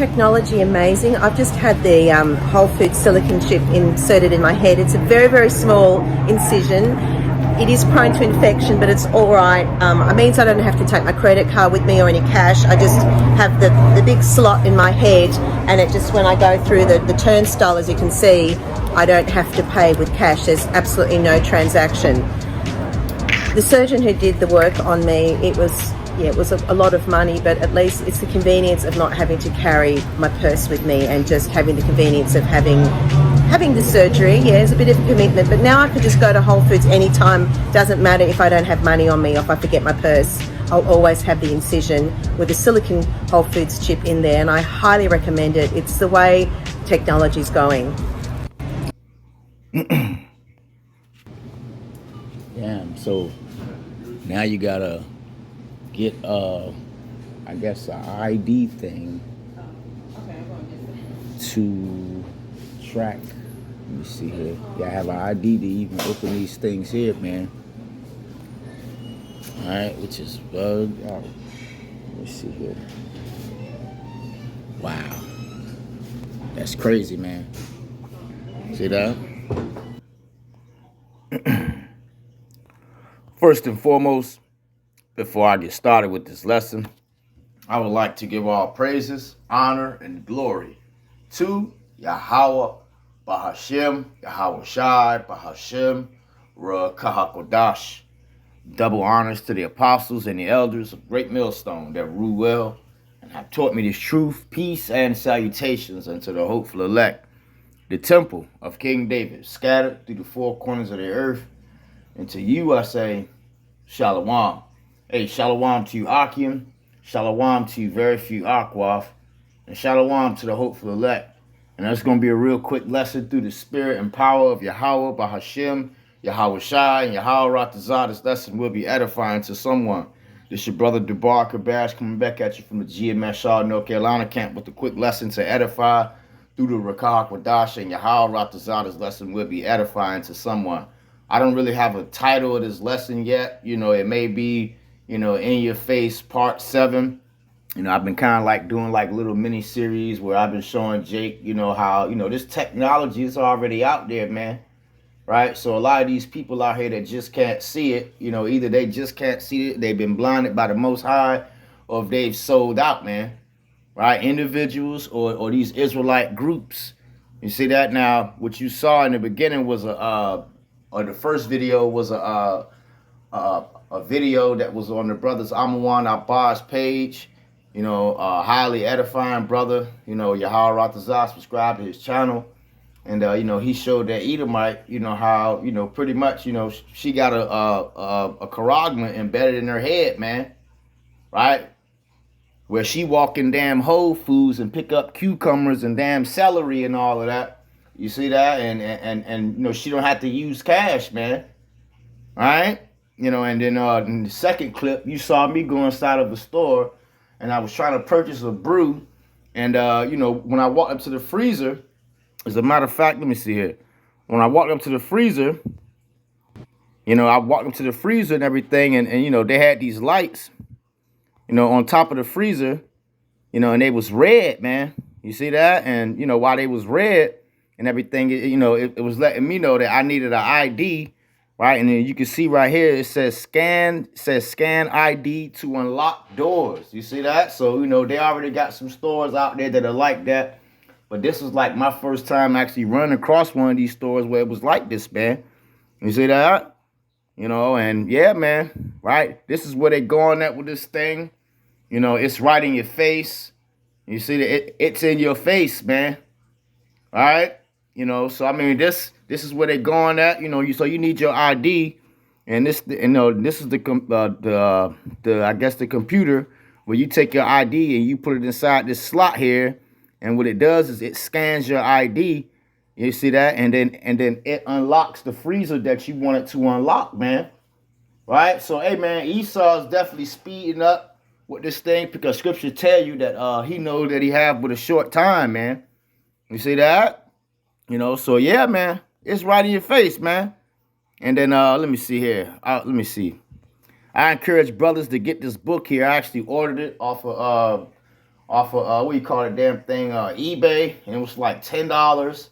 technology amazing. I've just had the Whole Foods silicon chip inserted in my head. It's a very, very small incision. It is prone to infection, but it's all right. It means I don't have to take my credit card with me or any cash. I just have the big slot in my head, and it just, when I go through the turnstile, as you can see, I don't have to pay with cash. There's absolutely no transaction. The surgeon who did the work on me, it was a lot of money, but at least it's the convenience of not having to carry my purse with me and just having the convenience of having the surgery. Yeah, it's a bit of a commitment, but now I can just go to Whole Foods anytime. Doesn't matter if I don't have money on me or if I forget my purse. I'll always have the incision with a silicon Whole Foods chip in there, and I highly recommend it. It's the way technology's going. Damn, so now you gotta get I guess an ID thing to track. Let me see here. You have an ID to even open these things here, man. Alright, which is bugged out. Let me see here. Wow. That's crazy, man. See that? First and foremost, before I get started with this lesson, I would like to give all praises, honor, and glory to Yahweh Bahashem, Yahweh Shai, Bahashem, Kahakodash. Double honors to the apostles and the elders of Great Millstone that rule well and have taught me this truth, peace, and salutations unto the hopeful elect, the temple of King David, scattered through the four corners of the earth. And to you I say, Shalom. Hey, Shalom to you, Akim. Shalom to you, very few Akwaf. And Shalom to the hopeful elect. And that's going to be a real quick lesson through the spirit and power of Yahweh, Bahashem, Yahweh Shai, and Yahweh Ratazah. This lesson will be edifying to someone. This your brother Dubar Kabash coming back at you from the GMS Shaw, North Carolina camp with a quick lesson to edify through the Rakah Kwadash and Yahweh Ratazah. This lesson will be edifying to someone. I don't really have a title of this lesson yet. You know, it may be, in your face part 7. I've been kind of like doing like little mini series where I've been showing Jake, how, this technology is already out there, man. Right. So a lot of these people out here that just can't see it, either they just can't see it, they've been blinded by the Most High, or if they've sold out, man. Right. Individuals or these Israelite groups. You see that? Now, what you saw in the beginning was the first video was a video that was on the brothers M.O.T.B Abbas page. Highly edifying brother. Yahweh Ratazah, subscribe to his channel. And, he showed that Edomite, how, pretty much, she got a charagma embedded in her head, man. Right? Where she walk in damn Whole Foods and pick up cucumbers and damn celery and all of that. You see that? And she don't have to use cash, man. All right? And then in the second clip, you saw me go inside of a store and I was trying to purchase a brew. And, when I walked up to the freezer, as a matter of fact, let me see here. When I walked up to the freezer, I walked up to the freezer and everything. And they had these lights, on top of the freezer, and they was red, man. You see that? And, while they was red and everything, it was letting me know that I needed an ID. Right, and then you can see right here, it says scan ID to unlock doors. You see that? So, they already got some stores out there that are like that. But this was like my first time actually running across one of these stores where it was like this, man. You see that? And yeah, man, right? This is where they going at with this thing. It's right in your face. You see that it's in your face, man. All right? So I mean, this is where they're going at. So you need your ID, and this is the I guess the computer where you take your ID and you put it inside this slot here, and what it does is it scans your ID. You see that, and then it unlocks the freezer that you want it to unlock, man. Right? So hey, man, Esau is definitely speeding up with this thing because Scripture tell you that he knows that he have with a short time, man. You see that? So yeah, man, it's right in your face, man. And then let me see here. Let me see. I encourage brothers to get this book here. I actually ordered it off off of what you call it, damn thing, eBay, and it was like $10.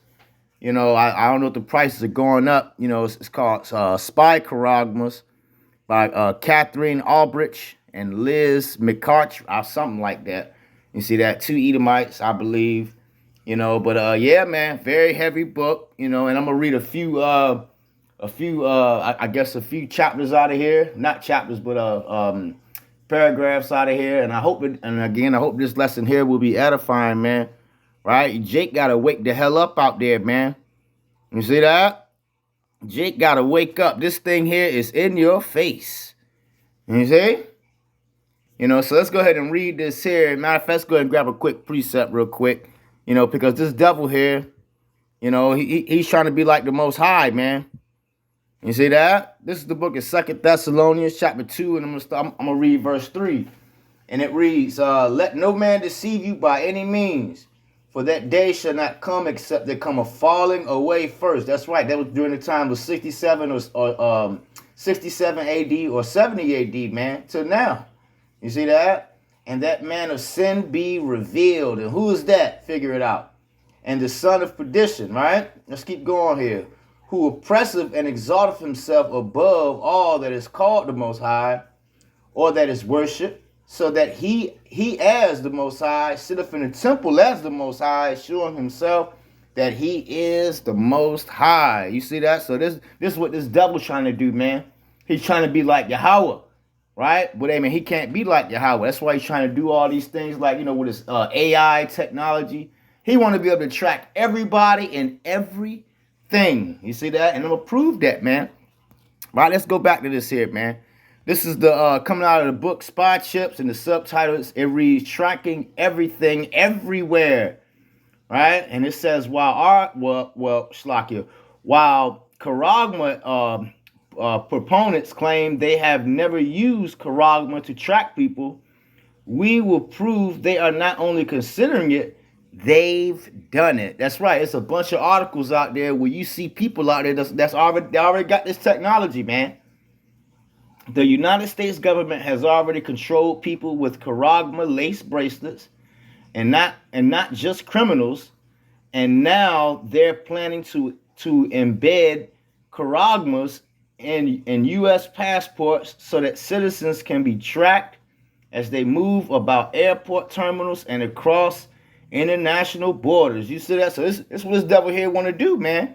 You know, I don't know if the prices are going up. You know, it's called Spy Charagmas by Catherine Albrecht and Liz McCarthy, or something like that. You see that? 2 Edomites, I believe. You know, but yeah, man, very heavy book. You know, and I'm gonna read a few I guess a few chapters out of here. Not chapters, but paragraphs out of here. And I hope it. And again, I hope this lesson here will be edifying, man. Right? Jake gotta wake the hell up out there, man. You see that? Jake gotta wake up. This thing here is in your face. You see? You know, so let's go ahead and read this here. Matter of fact, let's go ahead and grab a quick precept real quick. You know, because this devil here, you know, he's trying to be like the Most High, man. You see that? This is the book of 2 Thessalonians chapter 2, and I'm gonna read verse 3. And it reads, let no man deceive you by any means, for that day shall not come except there come a falling away first. That's right. That was during the time of 67 or 67 AD or 70 AD, man, till now. You see that? And that man of sin be revealed. And who is that? Figure it out. And the son of perdition, right? Let's keep going here. Who oppressive and exalteth himself above all that is called the Most High, or that is worshipped, so that he as the Most High sitteth in the temple as the Most High, showing himself that he is the Most High. You see that? So this is what this devil's trying to do, man. He's trying to be like Yahweh, right? But I mean, he can't be like Yahweh. That's why he's trying to do all these things, like, you know, with his AI technology. He want to be able to track everybody and everything. You see that? And I'm gonna prove that, man. Right? Let's go back to this here, man. This is the coming out of the book Spy Chips, and the subtitles, it reads Tracking Everything Everywhere. Right? And it says while Charagma proponents claim they have never used Charagma to track people, we will prove they are not only considering it, they've done it. That's right. It's a bunch of articles out there where you see people out there that's already got this technology, man. The United States government has already controlled people with Charagma lace bracelets, and not just criminals. And now they're planning to embed Charagmas in U.S. passports so that citizens can be tracked as they move about airport terminals and across international borders. You see that? So this what this devil here want to do, man.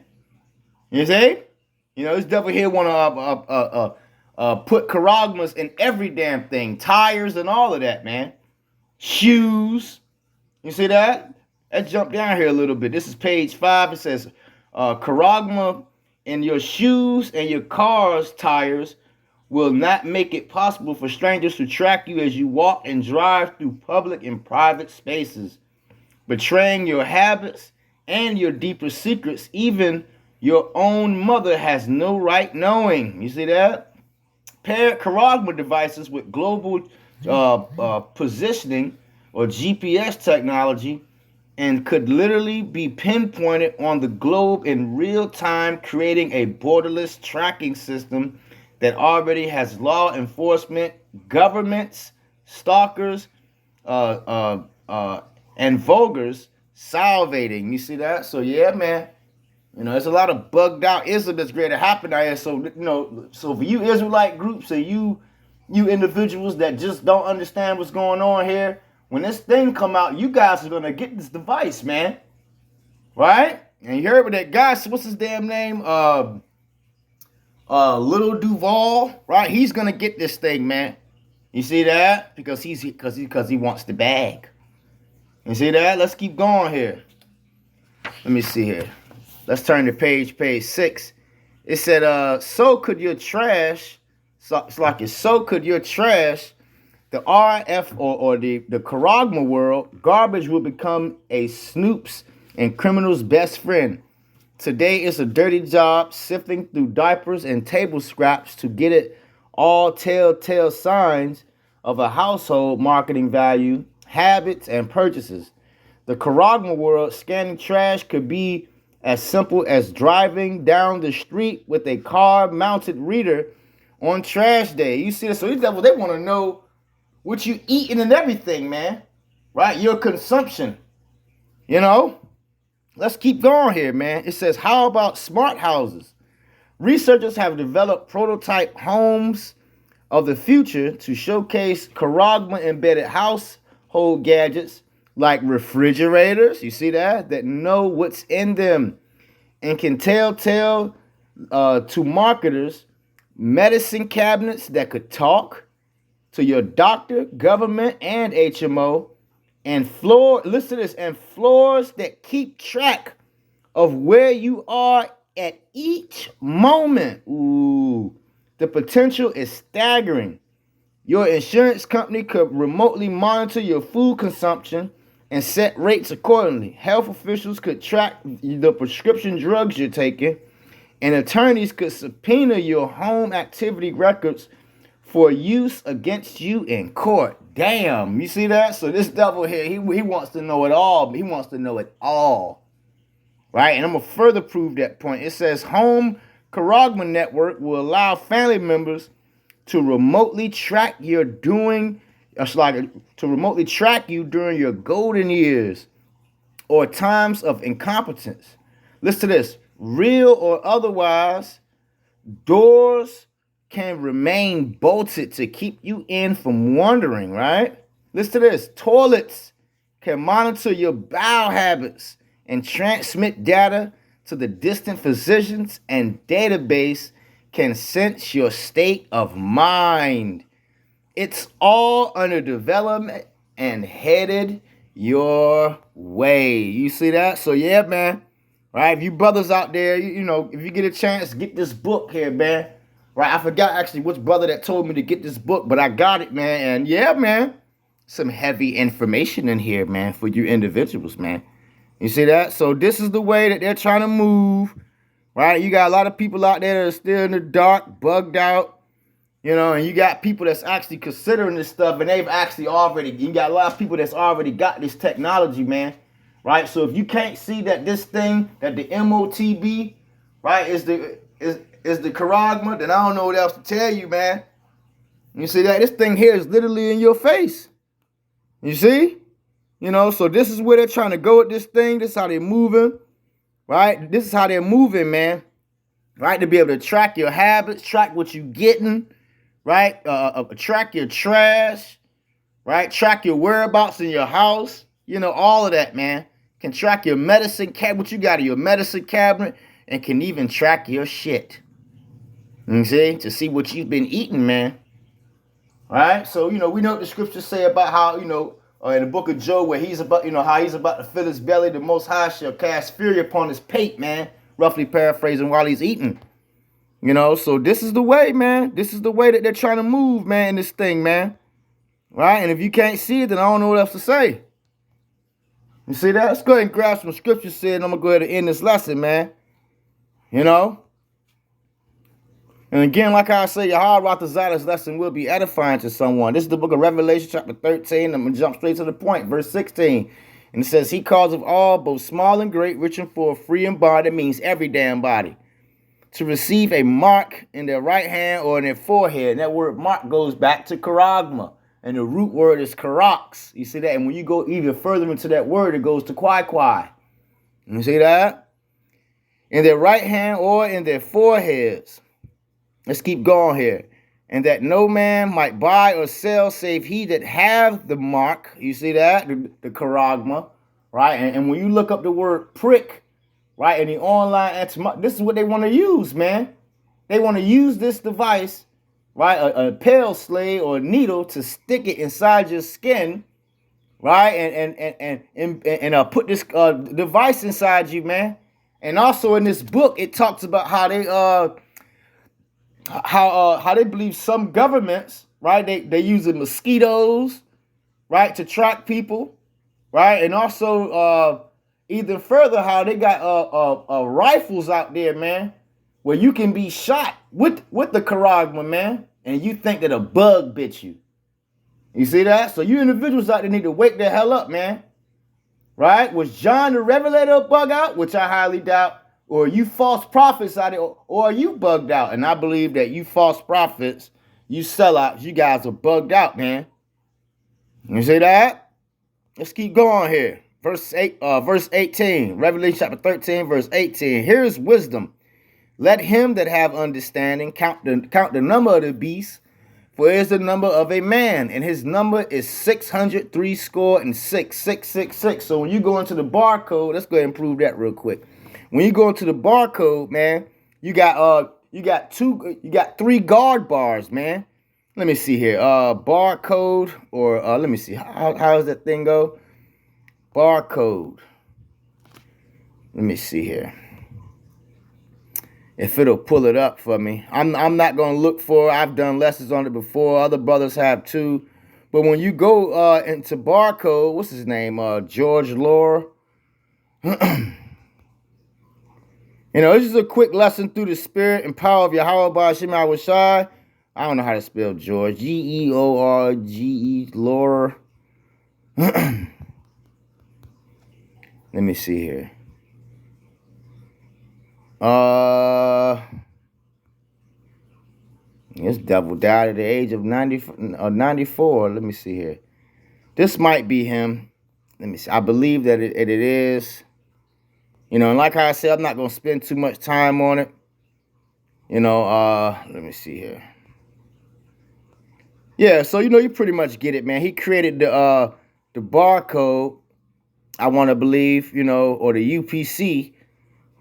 You see? You know, this devil here want to put Charagmas in every damn thing, tires and all of that, man. Shoes. You see that? Let's jump down here a little bit. This is page 5. It says, Charagma in your shoes and your car's tires will not make it possible for strangers to track you as you walk and drive through public and private spaces, betraying your habits and your deeper secrets. Even your own mother has no right knowing. You see that? Paired Charagma devices with global positioning or GPS technology, and could literally be pinpointed on the globe in real time, creating a borderless tracking system that already has law enforcement, governments, stalkers, and vulgars salivating. You see that? So yeah, man. You know, there's a lot of bugged out Islam that's going to happen out here. So, you know, so for you Israelite groups and you individuals that just don't understand what's going on here, when this thing come out, you guys are going to get this device, man. Right? And you heard what that guy, what's his damn name? Little Duval, right? He's going to get this thing, man. You see that? Because he wants the bag. You see that? Let's keep going here. Let me see here. Let's turn to page 6. It said, so could your trash, the RF or the Charagma world, garbage will become a snoop's and criminal's best friend. Today it's a dirty job sifting through diapers and table scraps to get it all telltale signs of a household marketing value, habits, and purchases. The Charagma world scanning trash could be as simple as driving down the street with a car-mounted reader on trash day. You see this? So these devils, they want to know what you eating and everything, man. right? Your consumption, you know? Let's keep going here, man. It says, how about smart houses? Researchers have developed prototype homes of the future to showcase Karagma embedded household gadgets like refrigerators, you see that know what's in them and can tell to marketers medicine cabinets that could talk to your doctor, government, and HMO, and listen to this, and floors that keep track of where you are at each moment. Ooh, the potential is staggering. Your insurance company could remotely monitor your food consumption and set rates accordingly. Health officials could track the prescription drugs you're taking, and attorneys could subpoena your home activity records for use against you in court. Damn, you see that? So this devil here, he wants to know it all. He wants to know it all. Right? And I'm going to further prove that point. It says Home Karagma Network will allow family members to remotely track your to remotely track you during your golden years or times of incompetence. Listen to this. Real or otherwise, doors can remain bolted to keep you in from wandering, right? Listen to this. Toilets can monitor your bowel habits and transmit data to the distant physicians, and database can sense your state of mind. It's all under development and headed your way. You see that? So yeah, man. Right? If you brothers out there, you know, if you get a chance, get this book here, man. Right? I forgot actually which brother that told me to get this book, but I got it, man. And yeah, man, some heavy information in here, man, for you individuals, man. You see that? So this is the way that they're trying to move, right? You got a lot of people out there that are still in the dark, bugged out, you know, and you got people that's actually considering this stuff, and they've actually you got a lot of people that's already got this technology, man, right? So if you can't see that this thing, that the M.O.T.B, right, is the Karagma, then I don't know what else to tell you, man. You see that? This thing here is literally in your face. You see? You know, so this is where they're trying to go with this thing. This is how they're moving, right? This is how they're moving, man, right? To be able to track your habits, track what you're getting, right? Track your trash, right? Track your whereabouts in your house. You know, all of that, man. Can track your medicine cabinet, what you got in your medicine cabinet, and can even track your shit. You see? To see what you've been eating, man. All right? So, you know, we know what the scriptures say about how, you know, in the book of Job, where he's about, you know, how he's about to fill his belly, the Most High shall cast fury upon his pate, man. Roughly paraphrasing, while he's eating. You know, so this is the way, man. This is the way that they're trying to move, man, in this thing, man. Right? And if you can't see it, then I don't know what else to say. You see that? Let's go ahead and grab some scriptures here, and I'm going to go ahead and end this lesson, man. You know? And again, like I say, Yahweh Ratazada's lesson will be edifying to someone. This is the book of Revelation, chapter 13. I'm going to jump straight to the point, verse 16. And it says, he calls of all, both small and great, rich and poor, free and bond. That means every damn body, to receive a mark in their right hand or in their forehead. And that word mark goes back to karagma. And the root word is karax. You see that? And when you go even further into that word, it goes to kwai. You see that? In their right hand or in their foreheads. Let's keep going here. And that no man might buy or sell save he that have the mark. You see that? The karagma. Right? And when you look up the word prick, right, in the online, this is what they want to use, man. They want to use this device, right, a pale slave or a needle, to stick it inside your skin, right, and put this device inside you, man. And also in this book, it talks about how they believe some governments, right, they using mosquitoes, right, to track people, right, and also even further how they got rifles out there, man, where you can be shot with the karagma, man, and you think that a bug bit you. You see that? So you individuals out there need to wake the hell up, man. Right? Was John the Revelator a bug out? Which I highly doubt. Or you false prophets out there, or are you bugged out? And I believe that you false prophets, you sellouts, you guys are bugged out, man. You see that? Let's keep going here. Verse 18. Revelation chapter 13, verse 18. Here is wisdom. Let him that have understanding count the number of the beast, for it is the number of a man, and his number is 603 score and 666. So when you go into the barcode, let's go ahead and prove that real quick. When you go into the barcode, man, you got three guard bars, man. Let me see here. Barcode, or let me see. How does that thing go? Barcode. Let me see here. If it'll pull it up for me. I'm not gonna look for it. I've done lessons on it before. Other brothers have too. But when you go into barcode, what's his name? George Laura. You know, this is a quick lesson through the spirit and power of Yahweh Ba'ashim Awashai. I don't know how to spell George. George, Laura. Let me see here. This devil died at the age of 94. Let me see here. This might be him. Let me see. I believe that it is. You know, and like I said, I'm not going to spend too much time on it. You know, let me see here. Yeah, so, you know, you pretty much get it, man. He created the barcode, I want to believe, you know, or the UPC,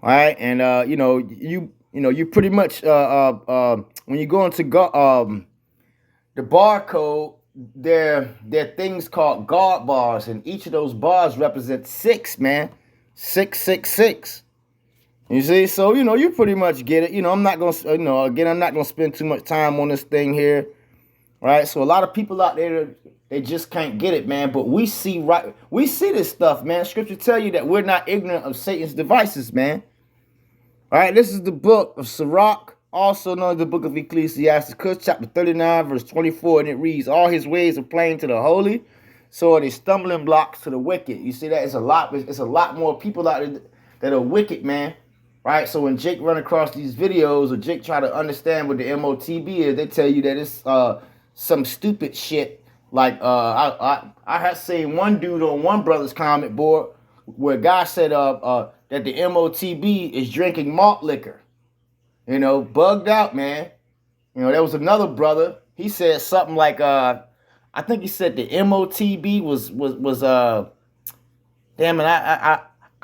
all right? And, you know, you pretty much, when you go into the barcode, there are things called guard bars, and each of those bars represent 6, man. 666. You see, so you know, you pretty much get it. You know, I'm not gonna, you know, again, I'm not gonna spend too much time on this thing here, right? So a lot of people out there, they just can't get it, man. But we see this stuff, man. Scripture tell you that we're not ignorant of Satan's devices, man. All right, this is the book of Sirach, also known as the book of Ecclesiasticus, chapter 39, verse 24, and it reads, "All his ways are plain to the holy, so are they stumbling blocks to the wicked." You see that? It's a lot more people out there that are wicked, man. Right? So when Jake run across these videos, or Jake try to understand what the M.O.T.B is, they tell you that it's some stupid shit. Like I have seen one dude on one brother's comment board where a guy said that the M.O.T.B is drinking malt liquor. You know, bugged out, man. You know, there was another brother. He said something like I think he said the M.O.T.B was damn it,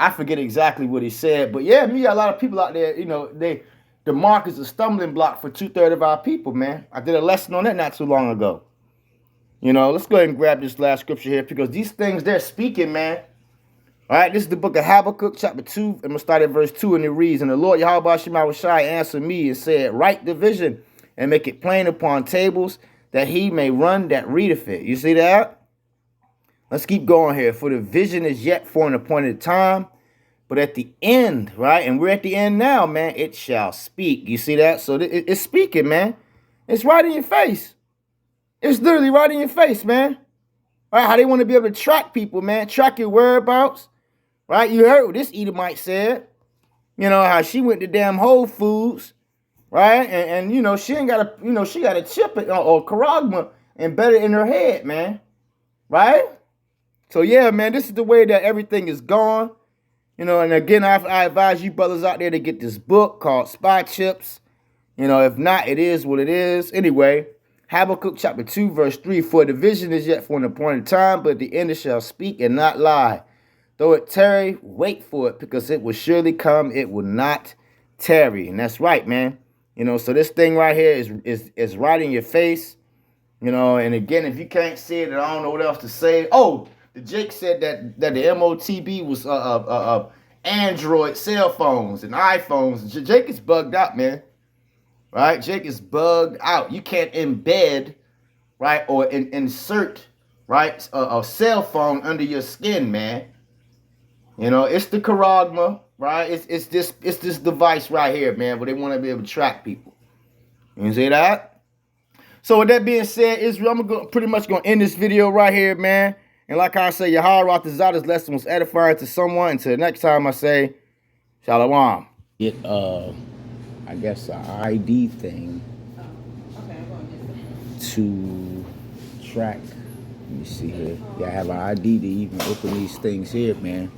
I forget exactly what he said, but yeah, me, a lot of people out there, you know, the mark is a stumbling block for 2/3 of our people, man. I did a lesson on that not too long ago. You know, let's go ahead and grab this last scripture here, because these things, they're speaking, man. All right, this is the book of Habakkuk, chapter 2. I'm going to start at verse 2, and it reads, "And the Lord Yahweh Shema Shai answered me and said, Write the vision and make it plain upon tables, that he may run that readeth it." You see that? Let's keep going here. "For the vision is yet for an appointed time, but at the end," right? And we're at the end now, man, "it shall speak." You see that? So it's speaking, man. It's right in your face. It's literally right in your face, man. All right, how they want to be able to track people, man. Track your whereabouts. Right? You heard what this Edomite said. You know, how she went to damn Whole Foods. Right? And you know, she ain't got a, you know, she got a chip or charagma embedded in her head, man. Right? So yeah, man, this is the way that everything is gone. You know, and again, I advise you brothers out there to get this book called Spy Chips. You know, if not, it is what it is. Anyway, Habakkuk chapter 2, verse 3, "For the vision is yet for an appointed time, but the end it shall speak and not lie. Though it tarry, wait for it, because it will surely come, it will not tarry." And that's right, man. You know, so this thing right here is right in your face. You know, and again, if you can't see it, I don't know what else to say. Oh, the Jake said that the M.O.T.B was Android cell phones and iPhones. Jake is bugged out, man. Right? Jake is bugged out. You can't embed, right, or insert, right, a cell phone under your skin, man. You know, it's the charagma, right? It's this device right here, man, where they want to be able to track people. You see that? So with that being said, Israel, I'm pretty much going to end this video right here, man. And like I say, Yahweh Ratazada's lesson was edifying to someone. Until next time, I say, Shalom. Get, I guess, an ID thing to track Let me see here. Yeah, I have an ID to even open these things here, man.